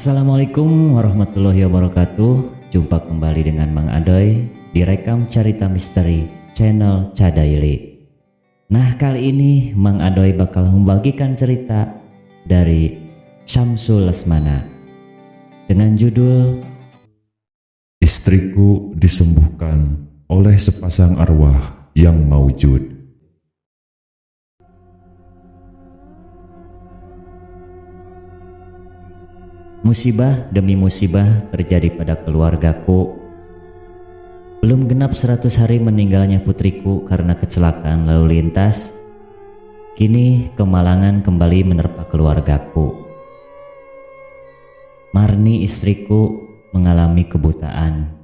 Assalamualaikum warahmatullahi wabarakatuh. Jumpa kembali dengan Mang Adoy di Rekam Cerita Misteri channel Cadaili. Nah, kali ini Mang Adoy bakal membagikan cerita dari Syamsul Lesmana dengan judul Istriku disembuhkan oleh sepasang arwah yang maujud. Musibah demi musibah terjadi pada keluargaku. Belum genap 100 hari meninggalnya putriku karena kecelakaan lalu lintas. Kini kemalangan kembali menerpa keluargaku. Marni istriku mengalami kebutaan.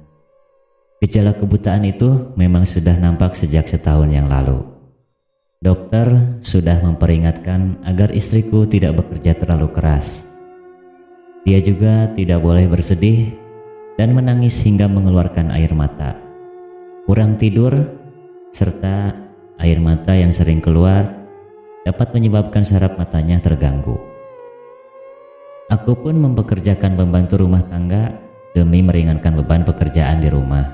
Gejala kebutaan itu memang sudah nampak sejak setahun yang lalu. Dokter sudah memperingatkan agar istriku tidak bekerja terlalu keras. Dia juga tidak boleh bersedih dan menangis hingga mengeluarkan air mata. Kurang tidur serta air mata yang sering keluar dapat menyebabkan saraf matanya terganggu. Aku pun mempekerjakan pembantu rumah tangga demi meringankan beban pekerjaan di rumah.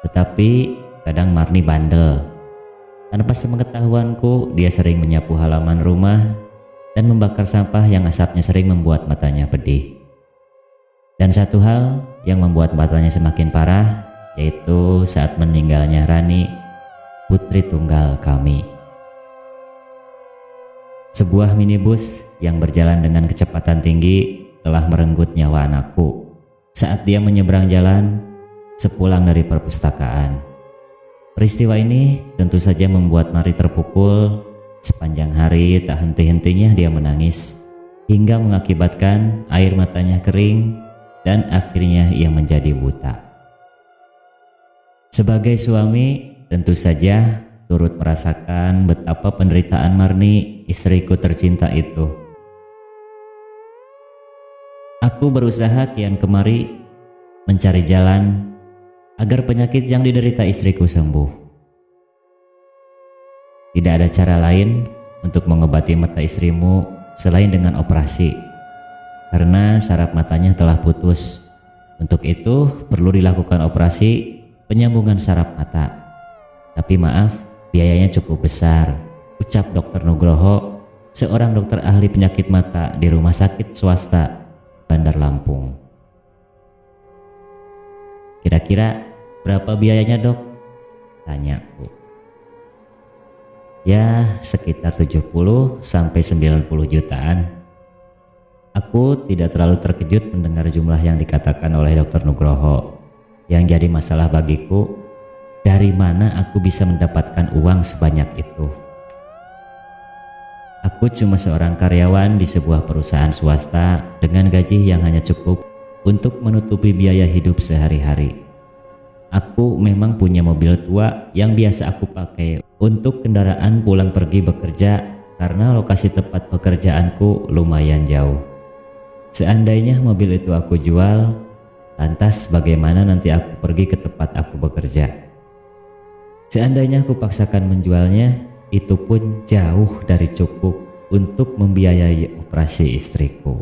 Tetapi kadang Marni bandel. Tanpa sepengetahuanku, dia sering menyapu halaman rumah dan membakar sampah yang asapnya sering membuat matanya pedih. Dan satu hal yang membuat matanya semakin parah, yaitu saat meninggalnya Rani, putri tunggal kami. Sebuah minibus yang berjalan dengan kecepatan tinggi telah merenggut nyawa anakku saat dia menyeberang jalan sepulang dari perpustakaan. Peristiwa ini tentu saja membuat Mari terpukul. Sepanjang hari tak henti-hentinya dia menangis hingga mengakibatkan air matanya kering dan akhirnya ia menjadi buta. Sebagai suami tentu saja turut merasakan betapa penderitaan Marni, istriku tercinta itu. Aku berusaha kian kemari mencari jalan agar penyakit yang diderita istriku sembuh. Tidak ada cara lain untuk mengobati mata istrimu selain dengan operasi, karena saraf matanya telah putus. Untuk itu perlu dilakukan operasi penyambungan saraf mata. Tapi maaf, biayanya cukup besar, ucap Dr. Nugroho, seorang dokter ahli penyakit mata di rumah sakit swasta Bandar Lampung. Kira-kira berapa biayanya, Dok? Tanyaku. Ya, sekitar 70 sampai 90 jutaan. Aku tidak terlalu terkejut mendengar jumlah yang dikatakan oleh Dr. Nugroho. Yang jadi masalah bagiku, dari mana aku bisa mendapatkan uang sebanyak itu? Aku cuma seorang karyawan di sebuah perusahaan swasta dengan gaji yang hanya cukup untuk menutupi biaya hidup sehari-hari. Aku memang punya mobil tua yang biasa aku pakai untuk kendaraan pulang pergi bekerja karena lokasi tempat pekerjaanku lumayan jauh. Seandainya mobil itu aku jual, lantas bagaimana nanti aku pergi ke tempat aku bekerja? Seandainya aku paksakan menjualnya, itu pun jauh dari cukup untuk membiayai operasi istriku.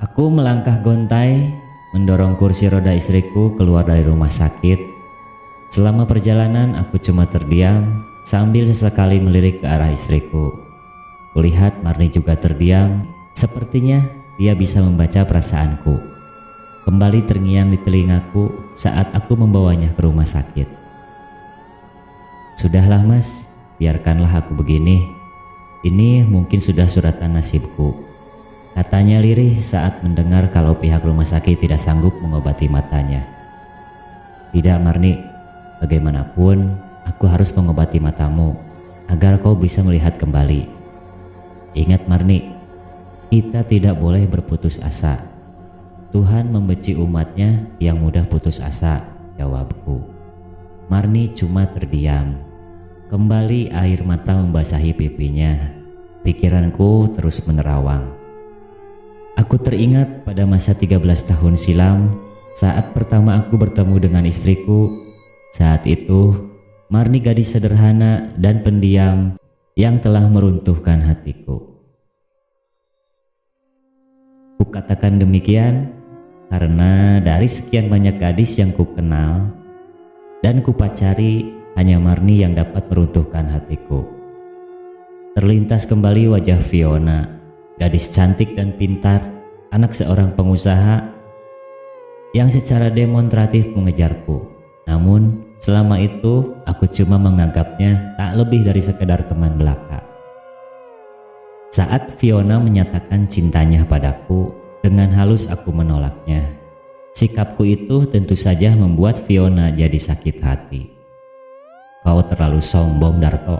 Aku melangkah gontai mendorong kursi roda istriku keluar dari rumah sakit. Selama perjalanan aku cuma terdiam sambil sesekali melirik ke arah istriku. Kulihat Marni juga terdiam, sepertinya dia bisa membaca perasaanku. Kembali terngiang di telingaku saat aku membawanya ke rumah sakit. Sudahlah Mas, biarkanlah aku begini. Ini mungkin sudah suratan nasibku, katanya lirih saat mendengar kalau pihak rumah sakit tidak sanggup mengobati matanya. Tidak Marni, bagaimanapun aku harus mengobati matamu agar kau bisa melihat kembali. Ingat Marni, kita tidak boleh berputus asa. Tuhan membenci umatnya yang mudah putus asa, jawabku. Marni cuma terdiam. Kembali air mata membasahi pipinya. Pikiranku terus menerawang. Aku teringat pada masa 13 tahun silam saat pertama aku bertemu dengan istriku. Saat itu Marni gadis sederhana dan pendiam yang telah meruntuhkan hatiku. Kukatakan demikian karena dari sekian banyak gadis yang kukenal dan kupacari, hanya Marni yang dapat meruntuhkan hatiku. Terlintas kembali wajah Fiona, gadis cantik dan pintar, anak seorang pengusaha yang secara demonstratif mengejarku. Namun selama itu aku cuma menganggapnya tak lebih dari sekedar teman belaka. Saat Fiona menyatakan cintanya padaku, dengan halus aku menolaknya. Sikapku itu tentu saja membuat Fiona jadi sakit hati. Kau terlalu sombong, Darto.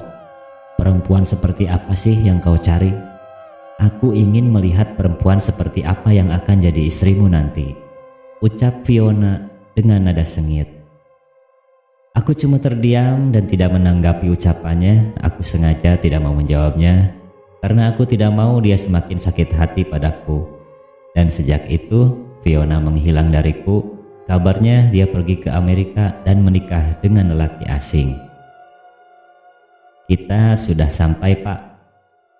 Perempuan seperti apa sih yang kau cari? Aku ingin melihat perempuan seperti apa yang akan jadi istrimu nanti, ucap Fiona dengan nada sengit. Aku cuma terdiam dan tidak menanggapi ucapannya. Aku sengaja tidak mau menjawabnya karena aku tidak mau dia semakin sakit hati padaku. Dan sejak itu Fiona menghilang dariku. Kabarnya dia pergi ke Amerika dan menikah dengan lelaki asing. Kita sudah sampai, Pak.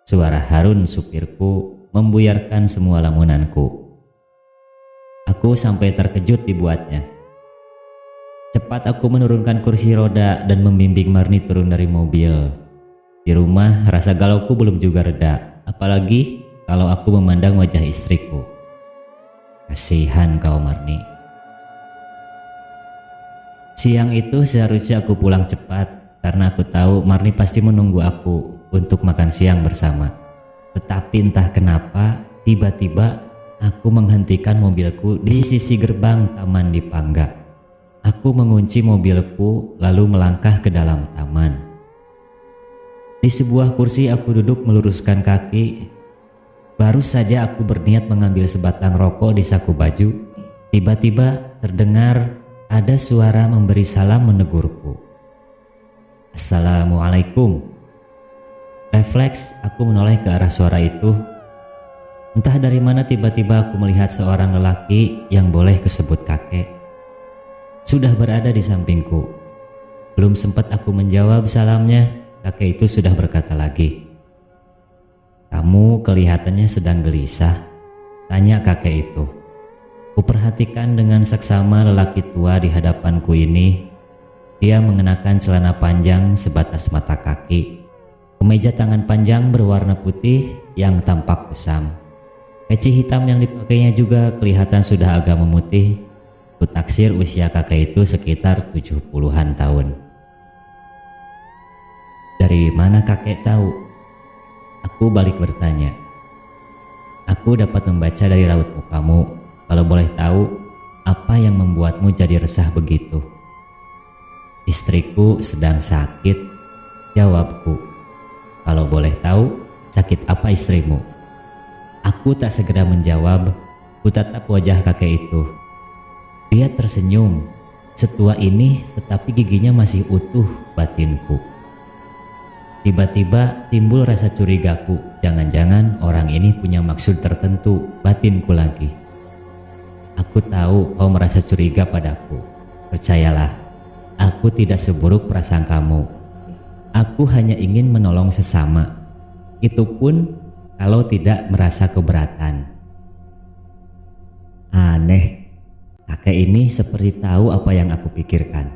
Suara Harun supirku membuyarkan semua lamunanku. Aku sampai terkejut dibuatnya. Cepat aku menurunkan kursi roda dan membimbing Marni turun dari mobil. Di rumah rasa galauku belum juga reda, apalagi kalau aku memandang wajah istriku. Kasihan kau, Marni. Siang itu seharusnya aku pulang cepat karena aku tahu Marni pasti menunggu aku untuk makan siang bersama. Tetapi entah kenapa tiba-tiba aku menghentikan mobilku di sisi gerbang taman di Pangga. Aku mengunci mobilku lalu melangkah ke dalam taman. Di sebuah kursi aku duduk meluruskan kaki. Baru saja aku berniat mengambil sebatang rokok di saku baju, tiba-tiba terdengar ada suara memberi salam menegurku. Assalamualaikum. Refleks aku menoleh ke arah suara itu. Entah dari mana tiba-tiba aku melihat seorang lelaki yang boleh disebut kakek sudah berada di sampingku. Belum sempat aku menjawab salamnya, kakek itu sudah berkata lagi. Kamu kelihatannya sedang gelisah, tanya kakek itu. Kuperhatikan dengan seksama lelaki tua di hadapanku ini. Dia mengenakan celana panjang sebatas mata kaki, kemeja tangan panjang berwarna putih yang tampak kusam. Peci hitam yang dipakainya juga kelihatan sudah agak memutih. Kutaksir usia kakek itu sekitar 70-an tahun. Dari mana kakek tahu? Aku balik bertanya. Aku dapat membaca dari raut mukamu. Kalau boleh tahu, apa yang membuatmu jadi resah begitu? Istriku sedang sakit, jawabku. Kalau boleh tahu, sakit apa istrimu? Aku tak segera menjawab. Kutatap wajah kakek itu. Dia tersenyum. Setua ini tetapi giginya masih utuh, batinku. Tiba-tiba timbul rasa curigaku. Jangan-jangan orang ini punya maksud tertentu, batinku lagi. Aku tahu kau merasa curiga padaku. Percayalah, aku tidak seburuk prasangkamu. Aku hanya ingin menolong sesama. Itu pun kalau tidak merasa keberatan. Aneh, kakek ini seperti tahu apa yang aku pikirkan.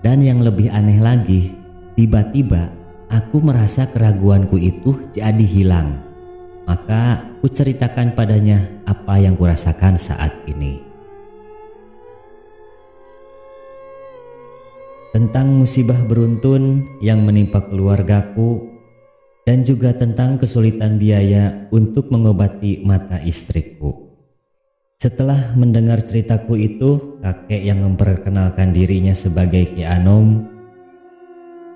Dan yang lebih aneh lagi, tiba-tiba aku merasa keraguanku itu jadi hilang. Maka kuceritakan padanya apa yang kurasakan saat ini. Tentang musibah beruntun yang menimpa keluargaku dan juga tentang kesulitan biaya untuk mengobati mata istriku. Setelah mendengar ceritaku itu, kakek yang memperkenalkan dirinya sebagai Ki Anom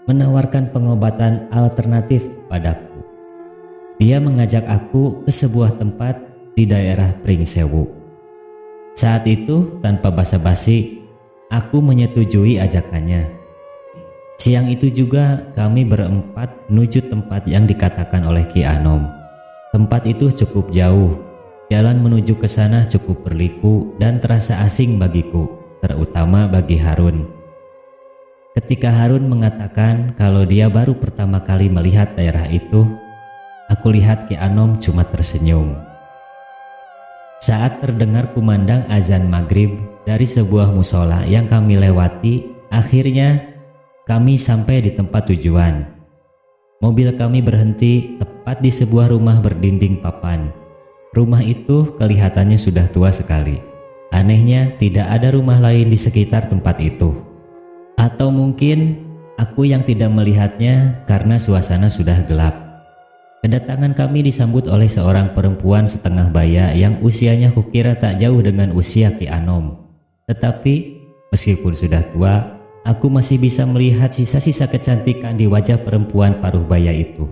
menawarkan pengobatan alternatif padaku. Dia mengajak aku ke sebuah tempat di daerah Pringsewu. Saat itu tanpa basa-basi, aku menyetujui ajakannya. Siang itu juga kami berempat menuju tempat yang dikatakan oleh Ki Anom. Tempat itu cukup jauh. Jalan menuju ke sana cukup berliku dan terasa asing bagiku, terutama bagi Harun. Ketika Harun mengatakan kalau dia baru pertama kali melihat daerah itu, aku lihat Ki Anom cuma tersenyum. Saat terdengar kumandang azan maghrib dari sebuah musola yang kami lewati, akhirnya kami sampai di tempat tujuan. Mobil kami berhenti tepat di sebuah rumah berdinding papan. Rumah itu kelihatannya sudah tua sekali. Anehnya, tidak ada rumah lain di sekitar tempat itu. Atau mungkin aku yang tidak melihatnya karena suasana sudah gelap. Kedatangan kami disambut oleh seorang perempuan setengah baya yang usianya kukira tak jauh dengan usia Ki Anom. Tetapi meskipun sudah tua, aku masih bisa melihat sisa-sisa kecantikan di wajah perempuan paruh baya itu.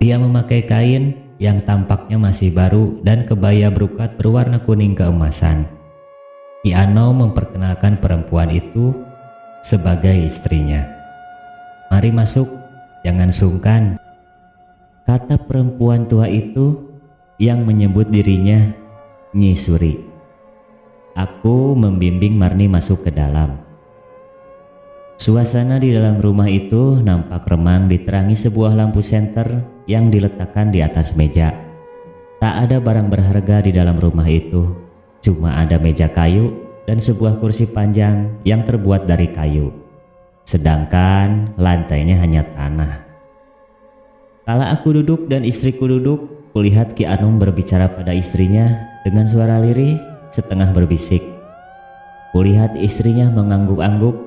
Dia memakai kain yang tampaknya masih baru dan kebaya brokat berwarna kuning keemasan. Ki Anom memperkenalkan perempuan itu sebagai istrinya. "Mari masuk, jangan sungkan," kata perempuan tua itu yang menyebut dirinya Nyi Suri. Aku membimbing Marni masuk ke dalam. Suasana di dalam rumah itu nampak remang diterangi sebuah lampu senter yang diletakkan di atas meja. Tak ada barang berharga di dalam rumah itu, cuma ada meja kayu dan sebuah kursi panjang yang terbuat dari kayu. Sedangkan lantainya hanya tanah. Kala aku duduk dan istriku duduk, kulihat Ki Anom berbicara pada istrinya dengan suara lirih setengah berbisik. Kulihat istrinya mengangguk-angguk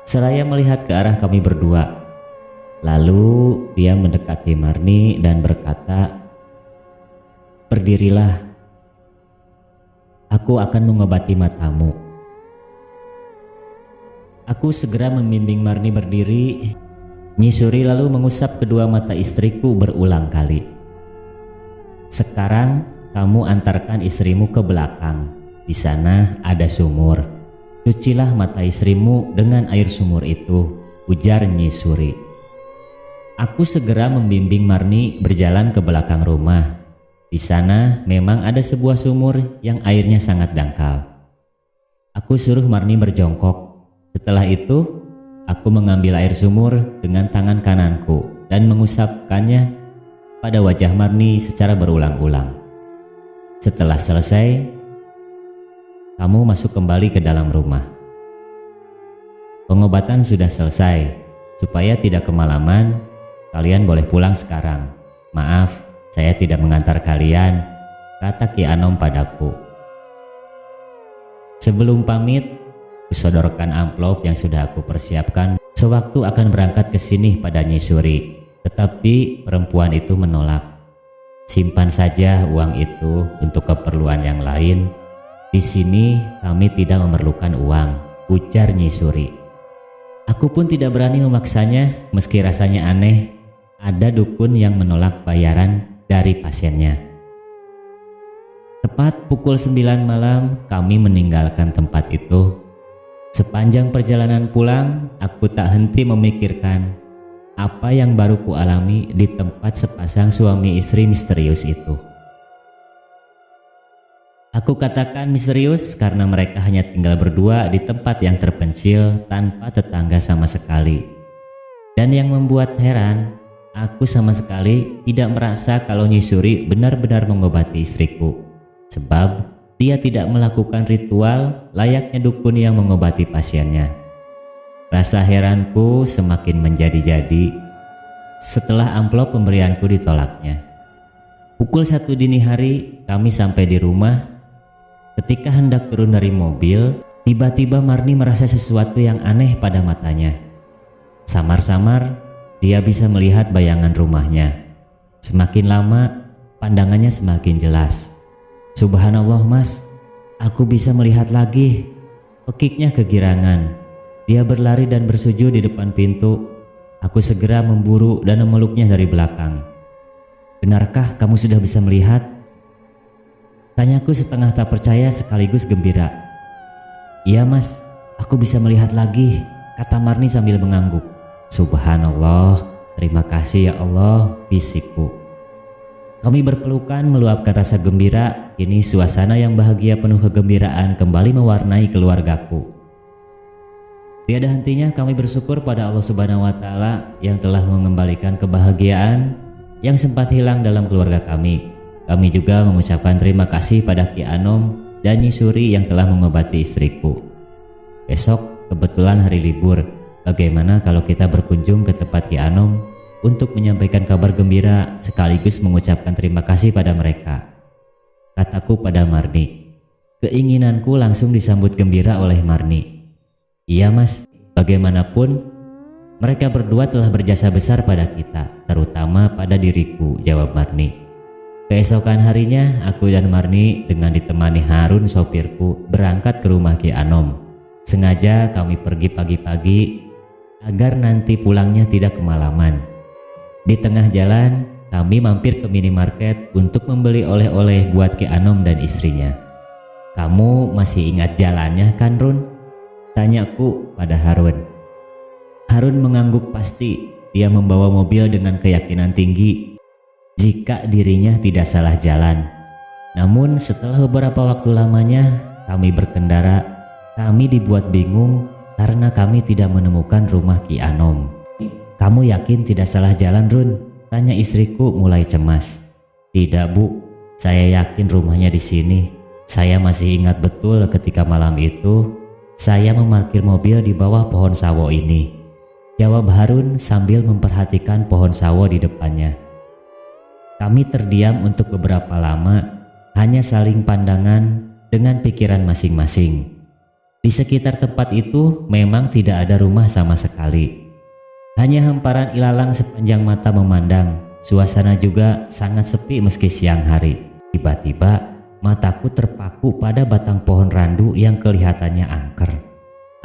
seraya melihat ke arah kami berdua. Lalu dia mendekati Marni dan berkata, "Berdirilah, aku akan mengobati matamu." Aku segera membimbing Marni berdiri. Nyi Suri lalu mengusap kedua mata istriku berulang kali. "Sekarang kamu antarkan istrimu ke belakang. Di sana ada sumur. Cucilah mata istrimu dengan air sumur itu," ujar Nyi Suri. Aku segera membimbing Marni berjalan ke belakang rumah. Di sana memang ada sebuah sumur yang airnya sangat dangkal. Aku suruh Marni berjongkok. Setelah itu, aku mengambil air sumur dengan tangan kananku dan mengusapkannya pada wajah Marni secara berulang-ulang. Setelah selesai, kamu masuk kembali ke dalam rumah. Pengobatan sudah selesai. Supaya tidak kemalaman, kalian boleh pulang sekarang. Maaf, saya tidak mengantar kalian, kata Ki Anom padaku. Sebelum pamit, kusodorkan amplop yang sudah aku persiapkan sewaktu akan berangkat ke sini pada Nyi Suri. Tetapi perempuan itu menolak. "Simpan saja uang itu untuk keperluan yang lain. Di sini kami tidak memerlukan uang," ujar Nyi Suri. Aku pun tidak berani memaksanya meski rasanya aneh ada dukun yang menolak bayaran dari pasiennya. Tepat pukul 9 malam kami meninggalkan tempat itu. Sepanjang perjalanan pulang, aku tak henti memikirkan apa yang baru kualami di tempat sepasang suami istri misterius itu. Aku katakan misterius karena mereka hanya tinggal berdua di tempat yang terpencil tanpa tetangga sama sekali. Dan yang membuat heran, aku sama sekali tidak merasa kalau Nyi Suri benar-benar mengobati istriku. Sebab dia tidak melakukan ritual layaknya dukun yang mengobati pasiennya. Rasa heranku semakin menjadi-jadi setelah amplop pemberianku ditolaknya. Pukul 1 dini hari kami sampai di rumah. Ketika hendak turun dari mobil, tiba-tiba Marni merasa sesuatu yang aneh pada matanya. Samar-samar dia bisa melihat bayangan rumahnya. Semakin lama pandangannya semakin jelas. "Subhanallah mas, aku bisa melihat lagi," pekiknya kegirangan. Dia berlari dan bersujud di depan pintu. Aku segera memburu dan memeluknya dari belakang. "Benarkah kamu sudah bisa melihat?" tanyaku setengah tak percaya sekaligus gembira. "Iya mas, aku bisa melihat lagi," kata Marni sambil mengangguk. "Subhanallah, terima kasih ya Allah," bisikku. Kami berpelukan meluapkan rasa gembira. Kini suasana yang bahagia penuh kegembiraan kembali mewarnai keluargaku. Tiada hentinya kami bersyukur pada Allah Subhanahu wa Ta'ala yang telah mengembalikan kebahagiaan yang sempat hilang dalam keluarga kami. Kami juga mengucapkan terima kasih pada Ki Anom dan Nyi Suri yang telah mengobati istriku. Besok kebetulan hari libur. Bagaimana kalau kita berkunjung ke tempat Ki Anom untuk menyampaikan kabar gembira sekaligus mengucapkan terima kasih pada mereka, kataku pada Marni. Keinginanku langsung disambut gembira oleh Marni. Iya mas, bagaimanapun mereka berdua telah berjasa besar pada kita, terutama pada diriku, jawab Marni. Keesokan harinya aku dan Marni dengan ditemani Harun sopirku berangkat ke rumah Ki Anom. Sengaja kami pergi pagi-pagi agar nanti pulangnya tidak kemalaman. Di tengah jalan kami mampir ke minimarket untuk membeli oleh-oleh buat Ki Anom dan istrinya. Kamu masih ingat jalannya kan Run? Tanyaku pada Harun. Harun mengangguk pasti. Dia membawa mobil dengan keyakinan tinggi jika dirinya tidak salah jalan. Namun setelah beberapa waktu lamanya kami berkendara, kami dibuat bingung karena kami tidak menemukan rumah Ki Anom. Kamu yakin tidak salah jalan Run? Tanya istriku mulai cemas. Tidak bu, saya yakin rumahnya di sini. Saya masih ingat betul ketika malam itu saya memarkir mobil di bawah pohon sawo ini, jawab Harun sambil memperhatikan pohon sawo di depannya. Kami terdiam untuk beberapa lama, hanya saling pandangan dengan pikiran masing-masing. Di sekitar tempat itu memang tidak ada rumah sama sekali. Hanya hamparan ilalang sepanjang mata memandang. Suasana juga sangat sepi meski siang hari. Tiba-tiba mataku terpaku pada batang pohon randu yang kelihatannya angker.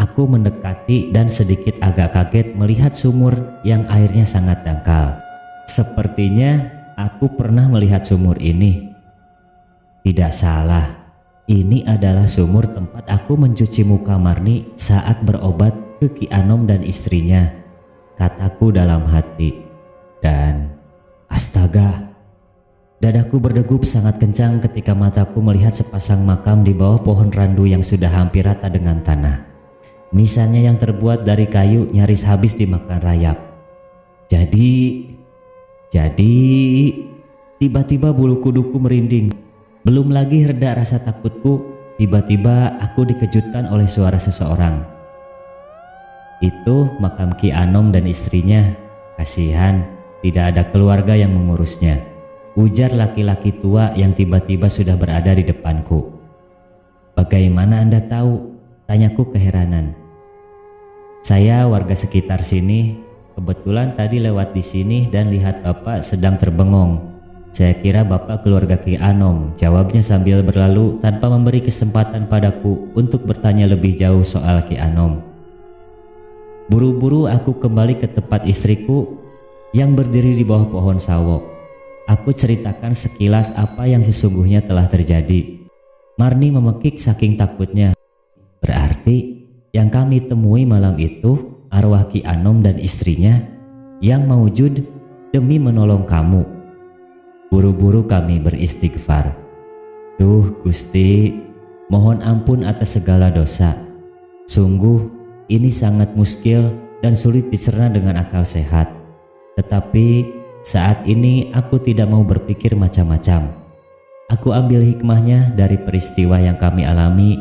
Aku mendekati dan sedikit agak kaget melihat sumur yang airnya sangat dangkal. Sepertinya aku pernah melihat sumur ini. Tidak salah, ini adalah sumur tempat aku mencuci muka Marni saat berobat ke Ki Anom dan istrinya, kataku dalam hati. Dan astaga, dadaku berdegup sangat kencang ketika mataku melihat sepasang makam di bawah pohon randu yang sudah hampir rata dengan tanah. Nisannya yang terbuat dari kayu nyaris habis dimakan rayap. Jadi tiba-tiba bulu kuduku merinding. Belum lagi reda rasa takutku, tiba-tiba aku dikejutkan oleh suara seseorang. Itu makam Ki Anom dan istrinya. Kasihan, tidak ada keluarga yang mengurusnya, ujar laki-laki tua yang tiba-tiba sudah berada di depanku. Bagaimana Anda tahu? Tanyaku keheranan. Saya warga sekitar sini, kebetulan tadi lewat di sini dan lihat Bapak sedang terbengong. Saya kira Bapak keluarga Ki Anom, jawabnya sambil berlalu tanpa memberi kesempatan padaku untuk bertanya lebih jauh soal Ki Anom. Buru-buru aku kembali ke tempat istriku yang berdiri di bawah pohon sawo. Aku ceritakan sekilas apa yang sesungguhnya telah terjadi. Marni memekik saking takutnya. Berarti yang kami temui malam itu arwah Ki Anom dan istrinya yang maujud demi menolong kamu. Buru-buru kami beristighfar. Duh Gusti, mohon ampun atas segala dosa. Sungguh ini sangat muskil dan sulit dicerna dengan akal sehat. Tetapi saat ini aku tidak mau berpikir macam-macam. Aku ambil hikmahnya dari peristiwa yang kami alami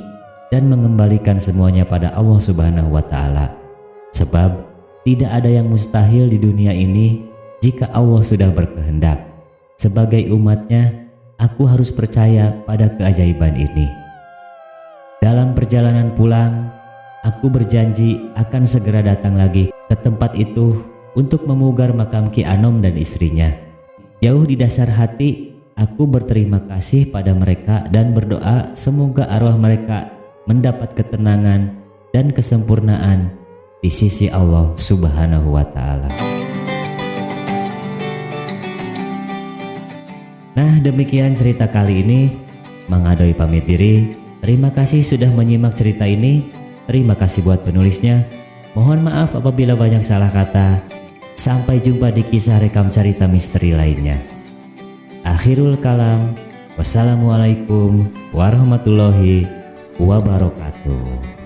dan mengembalikan semuanya pada Allah Subhanahu wa Ta'ala. Sebab tidak ada yang mustahil di dunia ini jika Allah sudah berkehendak. Sebagai umatnya, aku harus percaya pada keajaiban ini. Dalam perjalanan pulang, aku berjanji akan segera datang lagi ke tempat itu untuk memugar makam Ki Anom dan istrinya. Jauh di dasar hati, aku berterima kasih pada mereka dan berdoa semoga arwah mereka mendapat ketenangan dan kesempurnaan di sisi Allah Subhanahu wa Ta'ala. Nah, demikian cerita kali ini. Mang Adoy pamit diri. Terima kasih sudah menyimak cerita ini. Terima kasih buat penulisnya. Mohon maaf apabila banyak salah kata. Sampai jumpa di kisah rekam cerita misteri lainnya. Akhirul kalam. Wassalamualaikum warahmatullahi wabarakatuh.